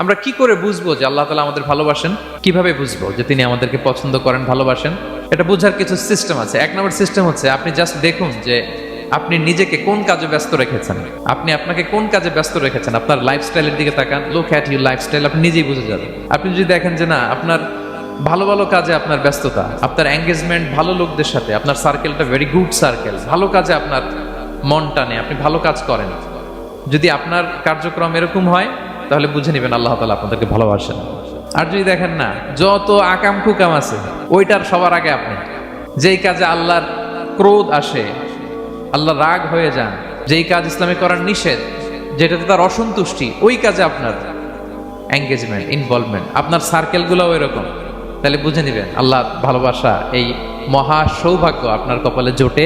আমরা কি করে বুঝবো যে আল্লাহ তাআলা আমাদের ভালোবাসেন? কিভাবে বুঝবো যে তিনি আমাদেরকে পছন্দ করেন, ভালোবাসেন? এটা বোঝার কিছু সিস্টেম আছে। এক নম্বর সিস্টেম হচ্ছে আপনি জাস্ট দেখুন যে আপনি নিজেকে কোন কাজে ব্যস্ত রেখেছেন, আপনি আপনাকে কোন কাজে ব্যস্ত রেখেছেন। আপনার লাইফস্টাইলের দিকে তাকান, লুক অ্যাট ইউর লাইফস্টাইল, আপনি নিজেই বুঝে যাবেন। আপনি যদি দেখেন যে না, আপনার ভালো ভালো কাজে আপনার ব্যস্ততা, আপনার এঙ্গেজমেন্ট ভালো লোকদের সাথে, আপনার সার্কেলটা ভেরি গুড সার্কেল, ভালো কাজে আপনার মন টানে, আপনি ভালো কাজ করেন, যদি আপনার কার্যক্রম এরকম হয় তাহলে বুঝে নেবেন আল্লাহ তাআলা আপনাদেরকে ভালোবাসেন। আর যদি দেখেন না, যত আকাম কুকাম আছে ওইটার সবার আগে আপনি, যেই কাজে আল্লাহর ক্রোধ আসে, আল্লাহ রাগ হয়ে যান, যেই কাজ ইসলামে করার নিষেধ, যেটাতে তার অসন্তুষ্টি, ওই কাজে আপনার এঙ্গেজমেন্ট, ইনভলভমেন্ট, আপনার সার্কেলগুলোও এরকম, তাহলে বুঝে নেবেন আল্লাহ ভালোবাসা, এই মহা সৌভাগ্য আপনার কপালে জোটে